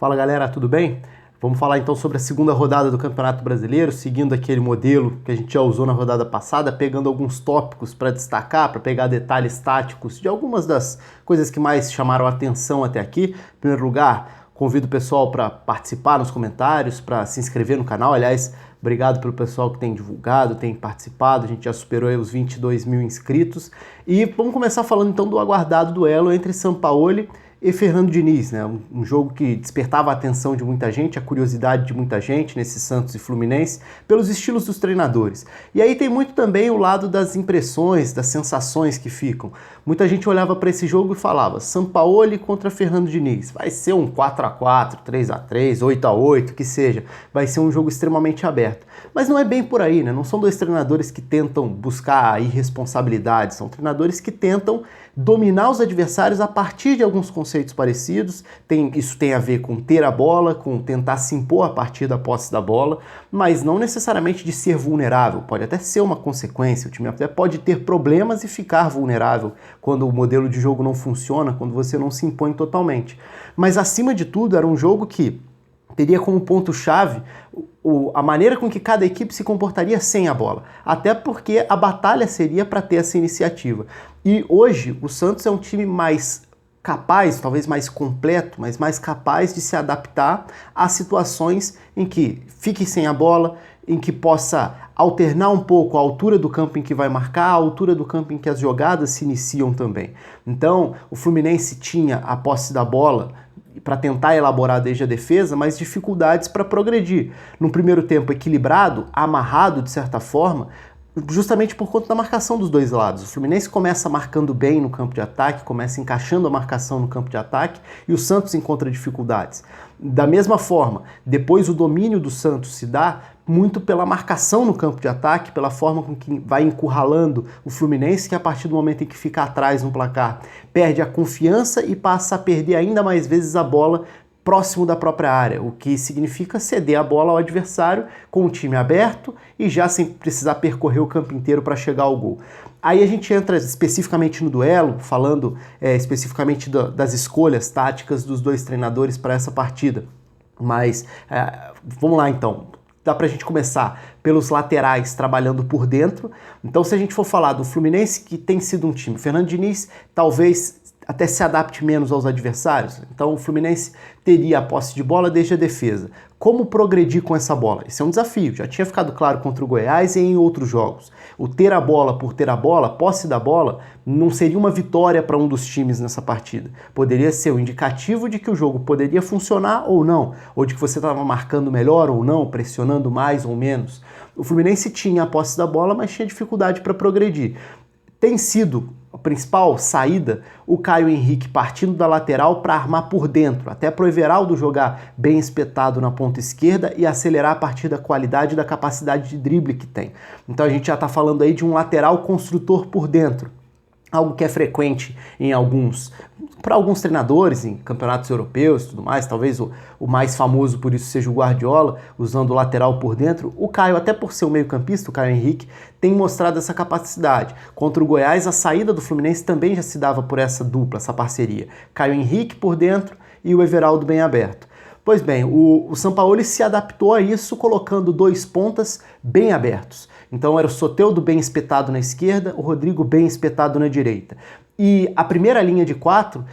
Fala galera, tudo bem? Vamos falar então sobre a segunda rodada do Campeonato Brasileiro, seguindo aquele modelo que a gente já usou na rodada passada, pegando alguns tópicos para destacar, para pegar detalhes táticos de algumas das coisas que mais chamaram a atenção até aqui. Em primeiro lugar, convido o pessoal para participar nos comentários, para se inscrever no canal. Aliás, obrigado pelo pessoal que tem divulgado, tem participado, a gente já superou aí os 22 mil inscritos. E vamos começar falando então do aguardado duelo entre Sampaoli e Fernando Diniz, né? Um jogo que despertava a atenção de muita gente, a curiosidade de muita gente nesse Santos e Fluminense, pelos estilos dos treinadores. E aí tem muito também o lado das impressões, das sensações que ficam. Muita gente olhava para esse jogo e falava: Sampaoli contra Fernando Diniz. Vai ser um 4-4, 3-3, 8-8, que seja. Vai ser um jogo extremamente aberto. Mas não é bem por aí, né? Não são dois treinadores que tentam buscar irresponsabilidade, são treinadores que tentam dominar os adversários a partir de alguns conceitos parecidos. Isso tem a ver com ter a bola, com tentar se impor a partir da posse da bola, mas não necessariamente de ser vulnerável. Pode até ser uma consequência, o time até pode ter problemas e ficar vulnerável quando o modelo de jogo não funciona, quando você não se impõe totalmente. Mas acima de tudo era um jogo que teria como ponto-chave a maneira com que cada equipe se comportaria sem a bola. Até porque a batalha seria para ter essa iniciativa. E hoje o Santos é um time mais capaz, talvez mais completo, mas mais capaz de se adaptar a situações em que fique sem a bola, em que possa alternar um pouco a altura do campo em que vai marcar, a altura do campo em que as jogadas se iniciam também. Então, o Fluminense tinha a posse da bola para tentar elaborar desde a defesa, mas dificuldades para progredir. No primeiro tempo equilibrado, amarrado de certa forma, justamente por conta da marcação dos dois lados. O Fluminense começa marcando bem no campo de ataque, começa encaixando a marcação no campo de ataque, e o Santos encontra dificuldades. Da mesma forma, depois o domínio do Santos se dá muito pela marcação no campo de ataque, pela forma com que vai encurralando o Fluminense, que a partir do momento em que fica atrás no placar, perde a confiança e passa a perder ainda mais vezes a bola próximo da própria área, o que significa ceder a bola ao adversário com o time aberto e já sem precisar percorrer o campo inteiro para chegar ao gol. Aí a gente entra especificamente no duelo, falando especificamente das escolhas táticas dos dois treinadores para essa partida. Mas vamos lá então. Dá pra gente começar pelos laterais trabalhando por dentro. Então, se a gente for falar do Fluminense, que tem sido um time, Fernando Diniz talvez até se adapte menos aos adversários. Então, o Fluminense teria a posse de bola desde a defesa. Como progredir com essa bola? Esse é um desafio. Já tinha ficado claro contra o Goiás e em outros jogos. O ter a bola por ter a bola, posse da bola, não seria uma vitória para um dos times nessa partida. Poderia ser um indicativo de que o jogo poderia funcionar ou não, ou de que você estava marcando melhor ou não, pressionando mais ou menos. O Fluminense tinha a posse da bola, mas tinha dificuldade para progredir. Tem sido a principal saída o Caio Henrique partindo da lateral para armar por dentro, até para o Everaldo jogar bem espetado na ponta esquerda e acelerar a partir da qualidade e da capacidade de drible que tem. Então a gente já está falando aí de um lateral construtor por dentro, algo que é frequente para alguns treinadores em campeonatos europeus e tudo mais. Talvez o mais famoso por isso seja o Guardiola, usando o lateral por dentro. O Caio, até por ser um meio-campista, o Caio Henrique, tem mostrado essa capacidade. Contra o Goiás, a saída do Fluminense também já se dava por essa dupla, essa parceria. Caio Henrique por dentro e o Everaldo bem aberto. Pois bem, o Sampaoli se adaptou a isso colocando dois pontas bem abertos. Então era o Soteldo bem espetado na esquerda, o Rodrigo bem espetado na direita. E a primeira linha de 4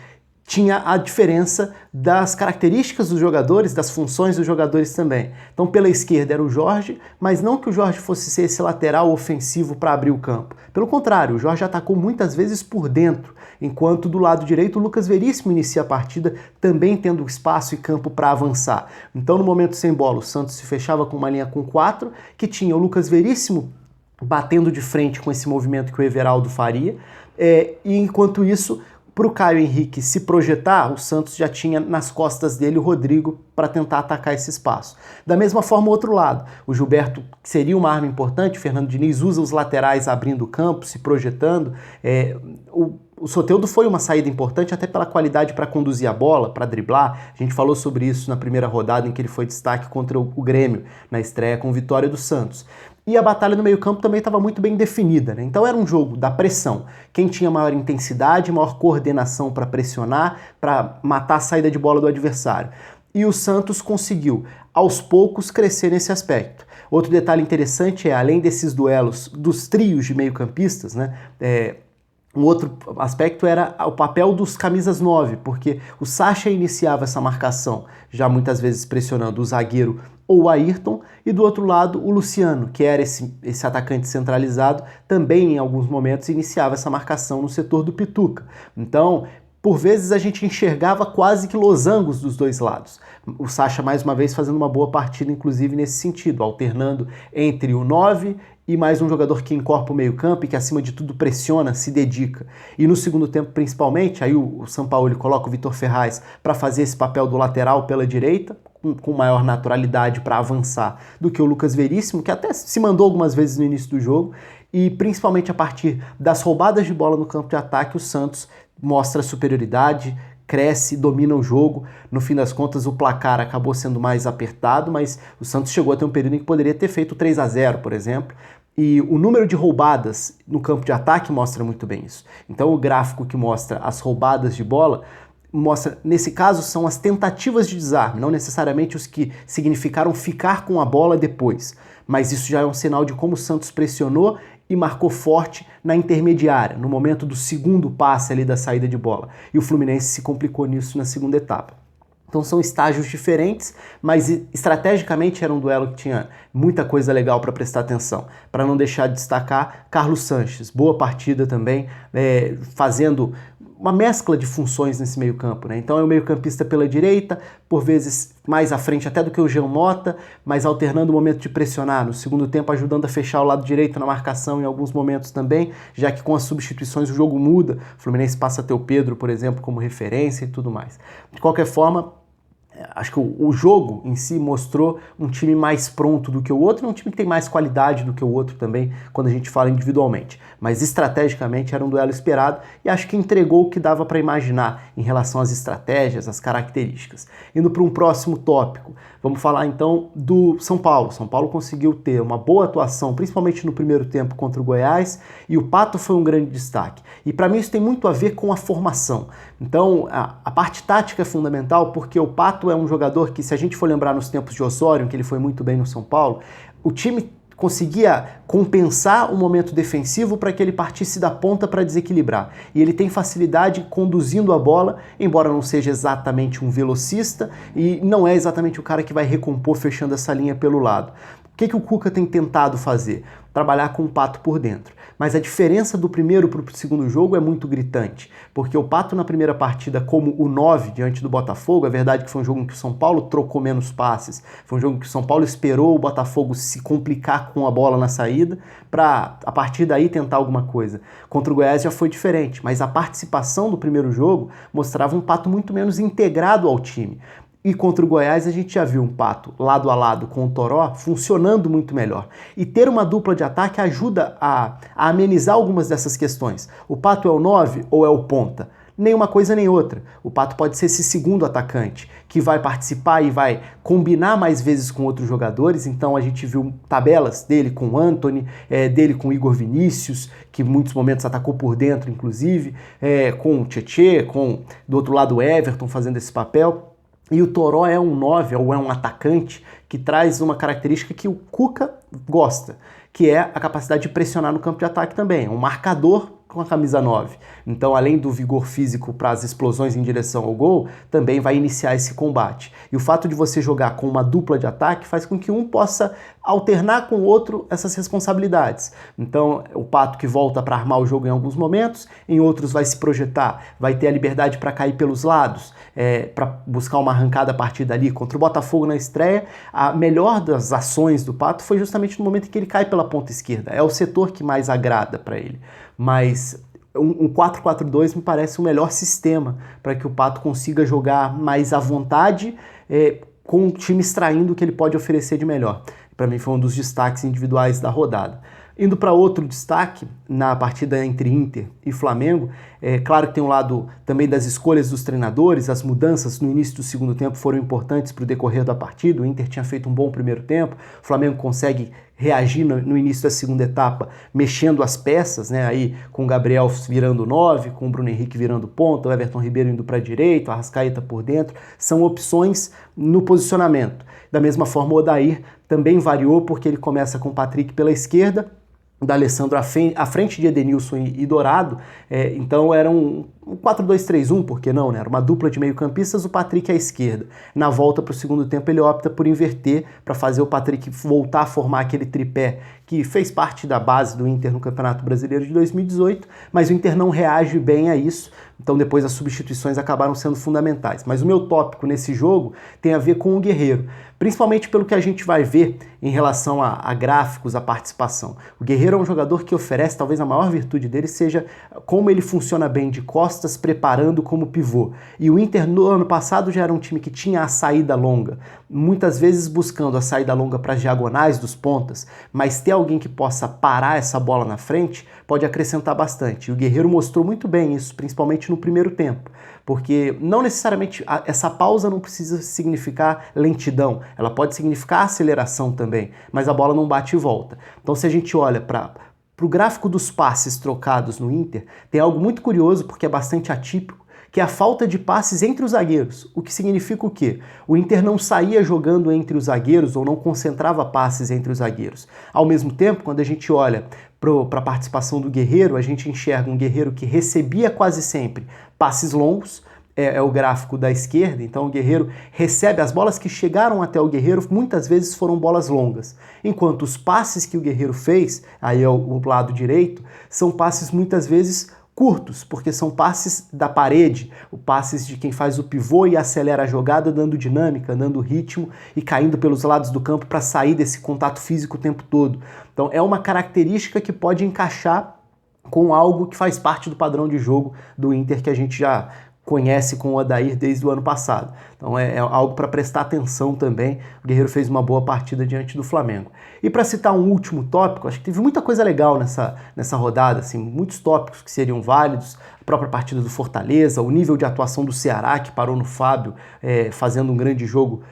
tinha a diferença das características dos jogadores, das funções dos jogadores também. Então pela esquerda era o Jorge, mas não que o Jorge fosse ser esse lateral ofensivo para abrir o campo. Pelo contrário, o Jorge atacou muitas vezes por dentro, enquanto do lado direito o Lucas Veríssimo inicia a partida também tendo espaço e campo para avançar. Então no momento sem bola o Santos se fechava com uma linha com 4, que tinha o Lucas Veríssimo batendo de frente com esse movimento que o Everaldo faria, e enquanto isso, para o Caio Henrique se projetar, o Santos já tinha nas costas dele o Rodrigo para tentar atacar esse espaço. Da mesma forma, o outro lado, o Gilberto seria uma arma importante, o Fernando Diniz usa os laterais abrindo o campo, se projetando. O Soteldo foi uma saída importante até pela qualidade para conduzir a bola, para driblar. A gente falou sobre isso na primeira rodada em que ele foi destaque contra o Grêmio, na estreia com vitória do Santos. E a batalha no meio-campo também estava muito bem definida, né? Então era um jogo da pressão. Quem tinha maior intensidade, maior coordenação para pressionar, para matar a saída de bola do adversário. e o Santos conseguiu, aos poucos, crescer nesse aspecto. Outro detalhe interessante é, além desses duelos dos trios de meio-campistas, né, um outro aspecto era o papel dos camisas 9, porque o Sacha iniciava essa marcação, já muitas vezes pressionando o zagueiro ou o Ayrton, e do outro lado o Luciano, que era esse atacante centralizado, também em alguns momentos iniciava essa marcação no setor do Pituca. Então, por vezes a gente enxergava quase que losangos dos dois lados. O Sacha mais uma vez fazendo uma boa partida, inclusive nesse sentido, alternando entre o 9 e mais um jogador que encorpa o meio-campo e que, acima de tudo, pressiona, se dedica. E no segundo tempo, principalmente, aí o Sampaoli coloca o Vitor Ferraz para fazer esse papel do lateral pela direita, com maior naturalidade para avançar do que o Lucas Veríssimo, que até se mandou algumas vezes no início do jogo, e principalmente a partir das roubadas de bola no campo de ataque, o Santos mostra superioridade, cresce, domina o jogo. No fim das contas, o placar acabou sendo mais apertado, mas o Santos chegou a ter um período em que poderia ter feito 3-0, por exemplo, e o número de roubadas no campo de ataque mostra muito bem isso. Então o gráfico que mostra as roubadas de bola mostra, nesse caso, são as tentativas de desarme, não necessariamente os que significaram ficar com a bola depois, mas isso já é um sinal de como o Santos pressionou e marcou forte na intermediária, no momento do segundo passe ali da saída de bola. E o Fluminense se complicou nisso na segunda etapa. Então são estágios diferentes, mas estrategicamente era um duelo que tinha muita coisa legal para prestar atenção. Para não deixar de destacar, Carlos Sanches, boa partida também, fazendo uma mescla de funções nesse meio-campo, né? Então é o meio-campista pela direita, por vezes mais à frente até do que o Jean Mota, mas alternando o momento de pressionar, no segundo tempo ajudando a fechar o lado direito na marcação em alguns momentos também, já que com as substituições o jogo muda, o Fluminense passa a ter o Pedro, por exemplo, como referência e tudo mais. De qualquer forma, acho que o jogo em si mostrou um time mais pronto do que o outro, um time que tem mais qualidade do que o outro também, quando a gente fala individualmente. Mas estrategicamente era um duelo esperado e acho que entregou o que dava para imaginar em relação às estratégias, às características. Indo para um próximo tópico, vamos falar então do São Paulo. São Paulo conseguiu ter uma boa atuação, principalmente no primeiro tempo contra o Goiás, e o Pato foi um grande destaque. E para mim isso tem muito a ver com a formação. Então a parte tática é fundamental, porque o Pato é um jogador que, se a gente for lembrar nos tempos de Osório, que ele foi muito bem no São Paulo, o time conseguia compensar o momento defensivo para que ele partisse da ponta para desequilibrar. E ele tem facilidade conduzindo a bola, embora não seja exatamente um velocista e não é exatamente o cara que vai recompor fechando essa linha pelo lado. O que o Cuca tem tentado fazer? Trabalhar com o Pato por dentro. Mas a diferença do primeiro para o segundo jogo é muito gritante, porque o Pato na primeira partida como o 9 diante do Botafogo, é verdade que foi um jogo em que o São Paulo trocou menos passes, foi um jogo em que o São Paulo esperou o Botafogo se complicar com a bola na saída para a partir daí tentar alguma coisa. Contra o Goiás já foi diferente, mas a participação do primeiro jogo mostrava um Pato muito menos integrado ao time. E contra o Goiás a gente já viu um Pato lado a lado com o Toró funcionando muito melhor. E ter uma dupla de ataque ajuda a amenizar algumas dessas questões. O Pato é o 9 ou é o ponta? Nem uma coisa nem outra. O Pato pode ser esse segundo atacante que vai participar e vai combinar mais vezes com outros jogadores. Então a gente viu tabelas dele com o Antony, dele com o Igor Vinícius, que em muitos momentos atacou por dentro, inclusive, com o Tietê, com do outro lado o Everton fazendo esse papel. E o Toró é um 9, ou é um atacante, que traz uma característica que o Cuca gosta, que é a capacidade de pressionar no campo de ataque também, um marcador com a camisa 9. Então, além do vigor físico para as explosões em direção ao gol, também vai iniciar esse combate. E o fato de você jogar com uma dupla de ataque faz com que um possa alternar com o outro essas responsabilidades. Então, o Pato que volta para armar o jogo em alguns momentos, em outros vai se projetar, vai ter a liberdade para cair pelos lados, para buscar uma arrancada a partir dali. Contra o Botafogo na estreia, a melhor das ações do Pato foi justamente no momento em que ele cai pela ponta esquerda. É o setor que mais agrada para ele. Mas um 4-4-2 me parece o melhor sistema para que o Pato consiga jogar mais à vontade, com o time extraindo o que ele pode oferecer de melhor. Para mim foi um dos destaques individuais da rodada. Indo para outro destaque, na partida entre Inter e Flamengo, É claro que tem um lado também das escolhas dos treinadores, as mudanças no início do segundo tempo foram importantes para o decorrer da partida. O Inter tinha feito um bom primeiro tempo, o Flamengo consegue reagir no início da segunda etapa, mexendo as peças, né? Aí com o Gabriel virando 9, com o Bruno Henrique virando ponta, o Everton Ribeiro indo para a direita, o Arrascaeta por dentro, são opções no posicionamento. Da mesma forma, o Odair também variou, porque ele começa com o Patrick pela esquerda, da Alessandro à frente de Edenilson e Dourado, então era um 4-2-3-1, por que não, né? Era uma dupla de meio-campistas, o Patrick à esquerda. Na volta para o segundo tempo ele opta por inverter, para fazer o Patrick voltar a formar aquele tripé que fez parte da base do Inter no Campeonato Brasileiro de 2018, mas o Inter não reage bem a isso, então depois as substituições acabaram sendo fundamentais. Mas o meu tópico nesse jogo tem a ver com o Guerreiro, principalmente pelo que a gente vai ver em relação a gráficos, a participação. O Guerreiro é um jogador que oferece, talvez a maior virtude dele seja como ele funciona bem de costas, preparando como pivô. E o Inter no ano passado já era um time que tinha a saída longa, muitas vezes buscando a saída longa para as diagonais dos pontas, mas ter alguém que possa parar essa bola na frente pode acrescentar bastante. E o Guerreiro mostrou muito bem isso, principalmente no primeiro tempo, porque não necessariamente essa pausa não precisa significar lentidão, ela pode significar aceleração também, mas a bola não bate e volta. Então se a gente olha para o gráfico dos passes trocados no Inter, tem algo muito curioso, porque é bastante atípico, que é a falta de passes entre os zagueiros, o que significa o quê? O Inter não saía jogando entre os zagueiros ou não concentrava passes entre os zagueiros. Ao mesmo tempo, quando a gente olha para a participação do Guerreiro, a gente enxerga um Guerreiro que recebia quase sempre passes longos, é o gráfico da esquerda, então o Guerreiro recebe, as bolas que chegaram até o Guerreiro muitas vezes foram bolas longas, enquanto os passes que o Guerreiro fez, aí é o lado direito, são passes muitas vezes curtos, porque são passes da parede, passes de quem faz o pivô e acelera a jogada, dando dinâmica, dando ritmo e caindo pelos lados do campo para sair desse contato físico o tempo todo. Então é uma característica que pode encaixar com algo que faz parte do padrão de jogo do Inter que a gente já conhece com o Odair desde o ano passado. Então é algo para prestar atenção também. O Guerreiro fez uma boa partida diante do Flamengo. E para citar um último tópico, acho que teve muita coisa legal nessa rodada, assim, muitos tópicos que seriam válidos, a própria partida do Fortaleza, o nível de atuação do Ceará, que parou no Fábio, fazendo um grande jogo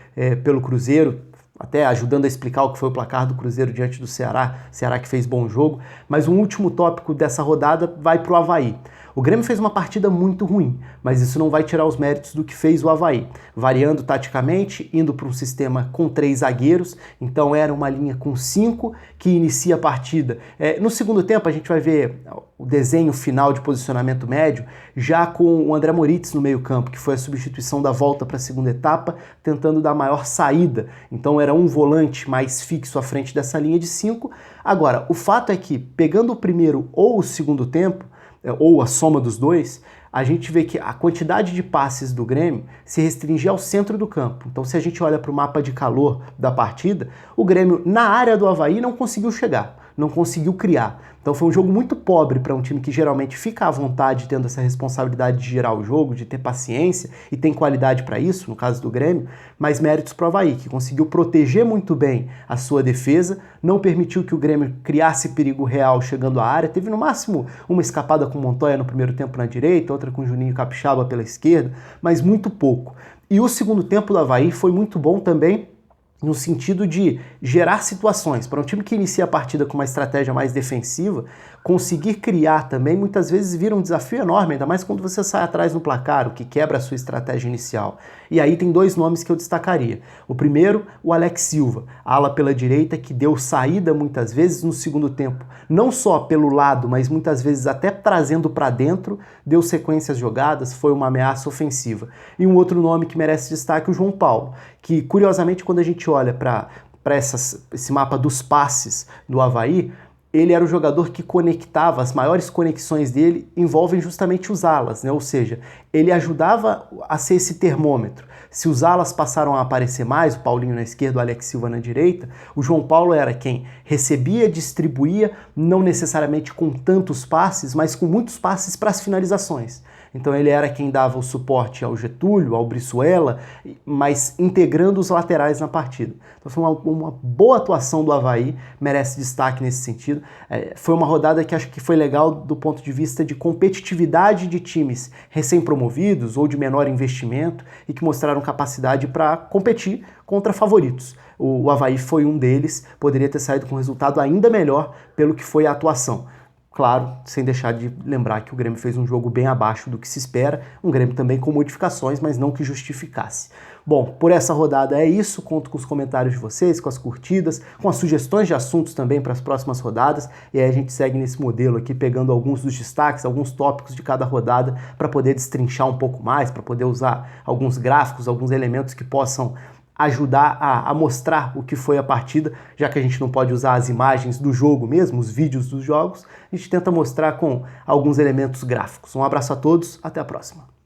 pelo Cruzeiro, até ajudando a explicar o que foi o placar do Cruzeiro diante do Ceará que fez bom jogo. Mas um último tópico dessa rodada vai para o Avaí. O Grêmio fez uma partida muito ruim, mas isso não vai tirar os méritos do que fez o Avaí, variando taticamente, indo para um sistema com 3 zagueiros, então era uma linha com 5 que inicia a partida. No segundo tempo a gente vai ver o desenho final de posicionamento médio, já com o André Moritz no meio campo, que foi a substituição da volta para a segunda etapa, tentando dar maior saída. Então era um volante mais fixo à frente dessa linha de 5. Agora, o fato é que, pegando o primeiro ou o segundo tempo, ou a soma dos dois, a gente vê que a quantidade de passes do Grêmio se restringe ao centro do campo. Então, se a gente olha para o mapa de calor da partida, o Grêmio, na área do Avaí, não conseguiu chegar, não conseguiu criar. Então foi um jogo muito pobre para um time que geralmente fica à vontade tendo essa responsabilidade de gerar o jogo, de ter paciência e tem qualidade para isso, no caso do Grêmio, mas méritos para o Avaí, que conseguiu proteger muito bem a sua defesa, não permitiu que o Grêmio criasse perigo real chegando à área, teve no máximo uma escapada com o Montoya no primeiro tempo na direita, outra com o Juninho Capixaba pela esquerda, mas muito pouco. E o segundo tempo do Avaí foi muito bom também, no sentido de gerar situações. Para um time que inicia a partida com uma estratégia mais defensiva, conseguir criar também muitas vezes vira um desafio enorme, ainda mais quando você sai atrás no placar, o que quebra a sua estratégia inicial. E aí tem 2 nomes que eu destacaria. O primeiro, o Alex Silva, ala pela direita, que deu saída muitas vezes no segundo tempo, não só pelo lado, mas muitas vezes até trazendo para dentro, deu sequências jogadas, foi uma ameaça ofensiva. E um outro nome que merece destaque, o João Paulo, que curiosamente quando a gente olha para esse mapa dos passes do Avaí, ele era o jogador que conectava, as maiores conexões dele envolvem justamente os alas, né? Ou seja, ele ajudava a ser esse termômetro. Se os alas passaram a aparecer mais, o Paulinho na esquerda, o Alex Silva na direita, o João Paulo era quem recebia, distribuía, não necessariamente com tantos passes, mas com muitos passes para as finalizações. Então ele era quem dava o suporte ao Getúlio, ao Brizuela, mas integrando os laterais na partida. Então foi uma boa atuação do Avaí, merece destaque nesse sentido. Foi uma rodada que acho que foi legal do ponto de vista de competitividade de times recém-promovidos ou de menor investimento e que mostraram capacidade para competir contra favoritos. O Avaí foi um deles, poderia ter saído com um resultado ainda melhor pelo que foi a atuação. Claro, sem deixar de lembrar que o Grêmio fez um jogo bem abaixo do que se espera, um Grêmio também com modificações, mas não que justificasse. Bom, por essa rodada é isso, conto com os comentários de vocês, com as curtidas, com as sugestões de assuntos também para as próximas rodadas, e aí a gente segue nesse modelo aqui, pegando alguns dos destaques, alguns tópicos de cada rodada, para poder destrinchar um pouco mais, para poder usar alguns gráficos, alguns elementos que possam ajudar a mostrar o que foi a partida, já que a gente não pode usar as imagens do jogo mesmo, os vídeos dos jogos, a gente tenta mostrar com alguns elementos gráficos. Um abraço a todos, até a próxima.